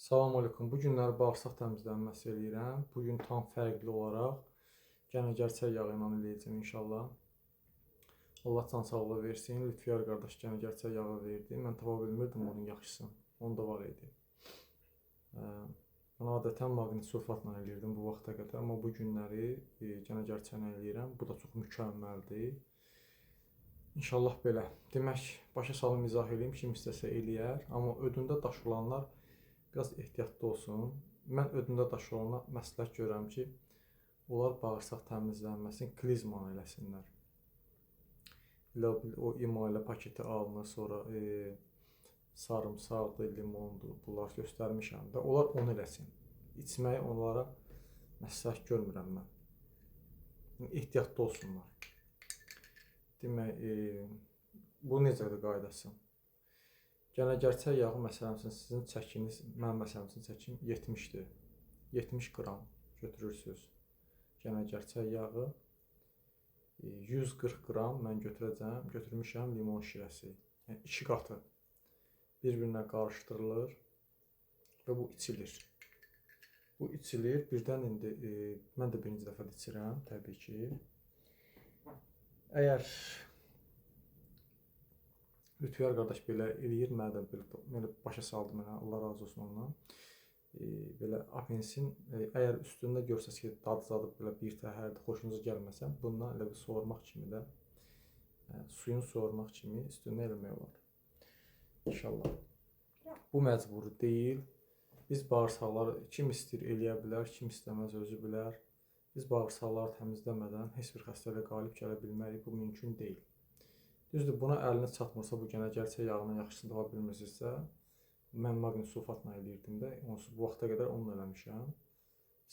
Salam aleykum. Bu günləri bağırsaq təmizlənməsi eləyirəm. Bu gün tam fərqli olaraq gənəgərçək yağı ilə eləyəcəm inşallah. Allah can sağlığı versin. Lütfiyar qardaş gənəgərçək yağı verdi. Mən tapa bilmirdim onun yaxşısını. Onda var idi. Mən adətən maqnit sulfatla eləyirdim bu vaxta qədər, amma bu günləri gənəgərçəklə eləyirəm. Bu da çox mükəmməldir. İnşallah belə. Demək, başa salım izah eləyim, kim istəsə eləyər. Amma ödündə daş olanlar biraz ehtiyatlı olsun. Mən ödündə daşı olana məsləhət görürəm ki, onlar bağırsaq təmizlənməsini klizma eləsinlər. O imalə paketi alınır, sonra sarımsaqdır, limondur, bunlar göstərmişəm də. Onlar onu eləsin. İçməyi onlara məsləhət görmürəm mən. Ehtiyatlı olsunlar. Demək, bu necədir qaydası? Gənəgərçək yağı məsələn sizin çəkiniz, mən məsələn çəkim 70-dir. 70 qram götürürsünüz gənəgərçək yağı. 140 qram mən götürmüşəm limon şirəsi. Yəni 2 qatı bir-birinə qarışdırılır və bu içilir. Bu içilir. Birdən indi mən də birinci dəfə içirəm təbii ki. Əgər Lütfiyar qardaş belə eləyir, mənə də belə başa saldı mənə, Allah razı olsun ondan. Belə apensin, əgər üstündə görsəz ki, dadı zadıb belə bir təhərdir, xoşunuza gəlməsə, bundan elə bir soğurmaq kimi də, suyun soğurmaq kimi üstündə eləmək olar. İnşallah. Bu məcburi deyil. Biz bağırsaqları kim istəyir eləyə bilər, kim istəməz özü bilər. Biz bağırsaqları təmizləmədən heç bir xəstəliyə qalib gələ bilmərik, bu mümkün deyil. Düzdür, buna əliniz çatmırsa, bu gənəgərçək yağının yaxşısını tapa bilmirsinizsə, mən maqnit sulfatla eləyirdim də, onsuz bu vaxta qədər onunla eləmişəm.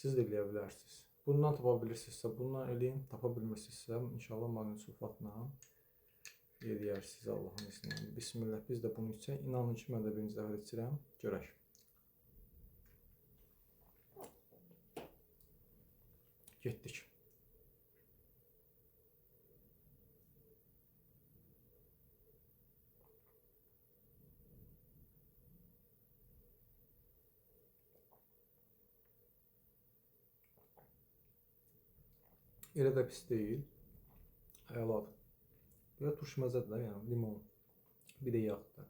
Siz də eləyə bilərsiniz. Bundan tapa bilirsinizsə, bundan eləyin, tapa bilmirsinizsə, inşallah maqnit sulfatla eləyərsiniz Allahın izni. Bismillah, biz də bunu içək. İnanın ki, mən də birinci dəfə içirəm. Görək. Getdik. Elə də pis deyil. Əladır. Belə turşu məzədir də, yəni limon. Bir də yağdır.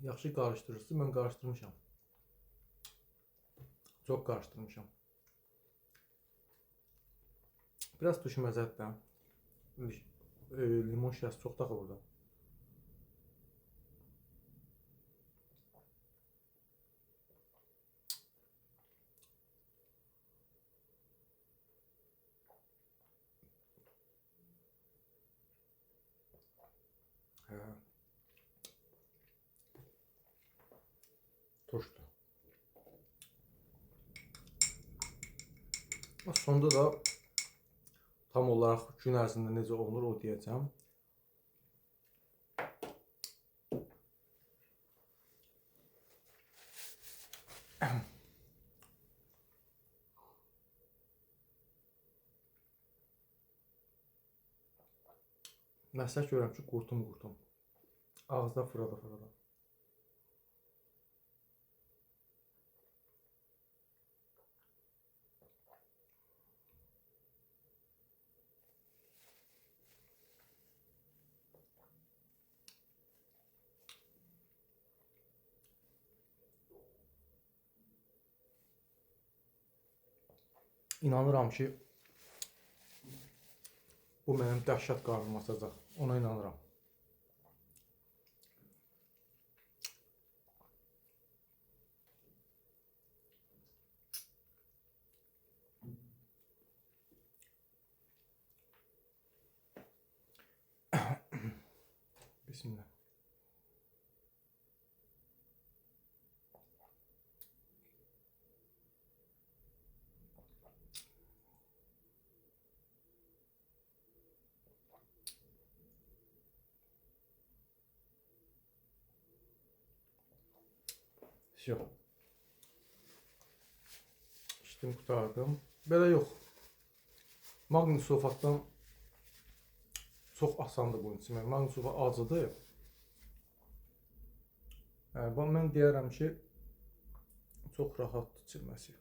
Yaxşı qarışdırırsınız. Mən qarışdırmışam. Çox qarışdırmışam. Biraz turşu məzədir də. Limon şirəsi çox daxı burada. Turşudur. Sonda da tam olaraq gün ərzində necə olunur o deyəcəm. Məsləhət görürəm ki, qurtum. Ağızda fırada. İnanıram ki, bu mənim dəhşət qarnımı açacaq. Ona inanıram. Bismillah. Всё. İşdim qurtardım. Belə yox. Maqni sulfatdan çox asandır bunu içmək. Maqni sulfat acıdır. Mən deyərəm ki, çox rahatdır içilməsi.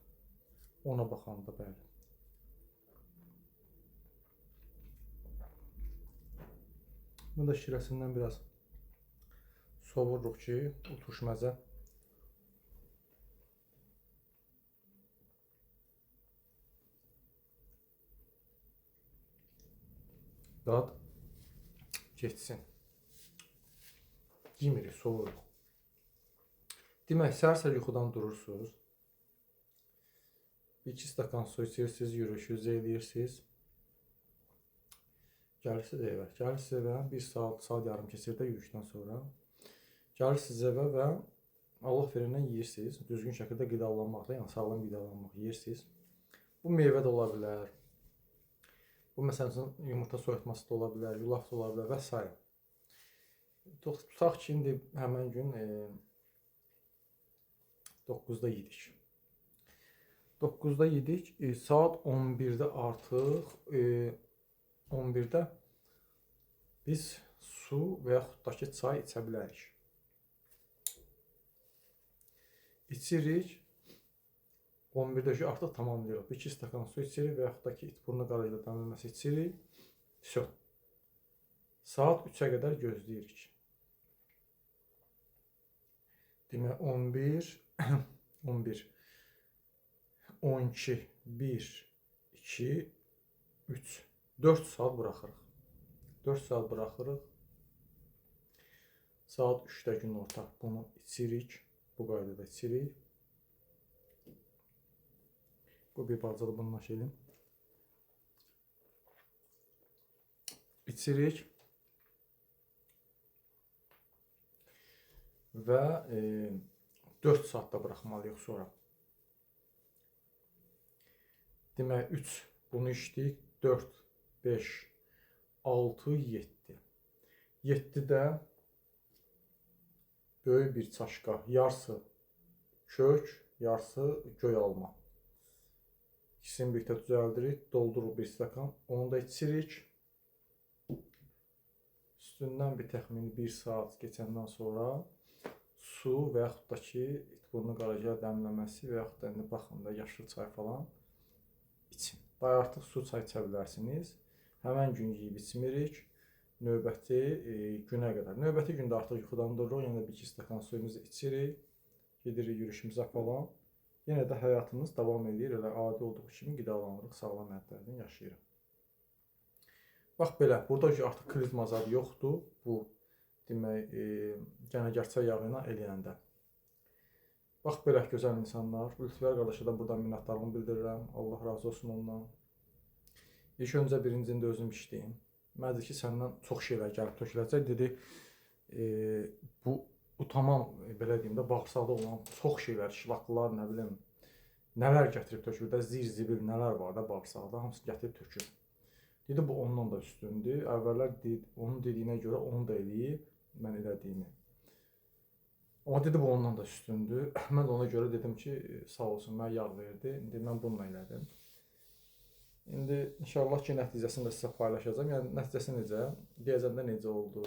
Ona baxanda bəli. Bunu da şirəsindən biraz sovururuq ki, o turşməzə dad geçsin. Yemirik, sovururuq. Demək, səhər-səhər yuxudan durursunuz. 2 stakan su içirsiniz, yürüyüşünüzü eləyirsiniz. Gəlirsiniz evə. Gəlirsiniz evə 1 saat, saat yarım keçirdə yürüyüşdən sonra. Gəlirsiniz evə və Allah verindən yeyirsiniz. Düzgün şəkildə qidalanmaqla, yəni sağlam qidalanmaq yeyirsiniz. Bu meyvə də ola bilər. Bu məsələn yumurta soyutması da ola bilər, yulaf da ola bilər və s. Tutaq ki, indi həmən gün 9-da yedik. 9-da yedik, saat 11-də artıq 11-də biz su və yaxud da ki, çay içə bilərik. İçirik, 11-də artıq tamamlayırıq. 2 stakan su içirik və yaxud da ki, burnu qarayla dəmləməsi içirik. Всё. Saat 3-ə qədər gözləyirik. Demək 11, 11, 12, 1, 2, 3, 4 saat buraxırıq. 4 saat buraxırıq. Saat 3-də günorta bunu içirik. Bu qaydada içirik. Bu bir balaca da bununla şeyim. İçirik. Və 4 saatda buraxmalıyıq sonra. Demək 3 bunu içdik, 4, 5, 6, 7. 7-də böyük bir çaşqa, yarısı kök, yarısı göy alma. İkisini birlikdə düzəldirik, doldururuq 1 stakan, onu da içirik. Üstündən bir təxmini 1 saat keçəndən sonra su və yaxud da ki, burnu qaracaq dəmləməsi və yaxud da indi baxın da yaşıl çay falan için. Daha artıq su çay içə bilərsiniz. Həmən gün yeyib içmirik. Növbəti günə qədər. Növbəti gündə artıq yuxudan dururuq. Yenə də 1-2 stakan suyumuzu içirik. Gedirik yürüyüşümüzə falan. Yenə də həyatımız davam edir. Elə adi olduğu kimi qidalanırıq, sağlam həyatlardan yaşayırıq. Bax belə, burada artıq klizma zadı yoxdur. Bu demək, gənəgərçay yağı ilə eləyəndə. Bax belə gözəl insanlar. Lütfər qardaşa da buradan minnətdarlığımı bildirirəm. Allah razı olsun ondan. İlk öncə birincində özüm işləyim. Mənə dedi ki, səndən çox şeylər gəlib töküləcək. Dedi, bu tamam, belə deyim də, bağırsaqda olan çox şeylər, şlaklar, nə bilim, nələr gətirib tökülür də, zir-zibil nələr var da bağırsaqda, hamısı gətirib tökülür. Dedi, bu ondan da üstündür. Əvvəllər onun dediyinə görə onu da eləyib, mən elədiyimi. Amma dedi, bu ondan da üstündür. Mən də ona görə dedim ki, sağ olsun, mənə yağ verdi. İndi mən bununla elədim. İndi inşallah ki, nəticəsini də sizə paylaşacağım. Yəni, nəticəsi necə? Deyəcəm də necə oldu?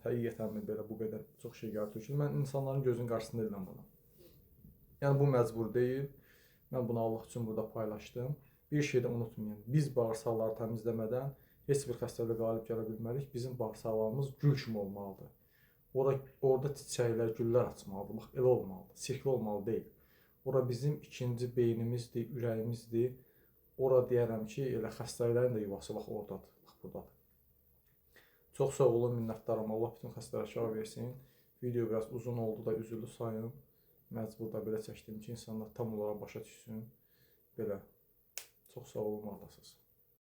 Həqiqətən belə bu qədər çox şey gəlib tökülür. Mən insanların gözünün qarşısında edirəm bunu. Yəni, bu məcbur deyil. Mən bunu Allah üçün burada paylaşdım. Bir şey də unutmayın. Biz bağırsaqları təmizləmədən heç bir xəstəliyə qalib gələ bilmərik. Bizim bağırsaqlarımız gül kimi olmalıdır. Orada çiçəklər, güllər açmalıdır. Bax, elə olmalıdır. Sirkli olmalı deyil. Ora bizim ikinci beynimizdir, ürəyimizdir. Ora deyərəm ki, elə xəstəliklərin də yuvası bax oradadır, bax buradadır. Çox sağ olun, minnətdaram. Allah bütün xəstələrə şifa versin. Video biraz uzun oldu da üzülü sayın. Məcbur da belə çəkdim ki, insanlar tam olaraq başa düşsün. Belə. Çox sağ olun, oradasınız.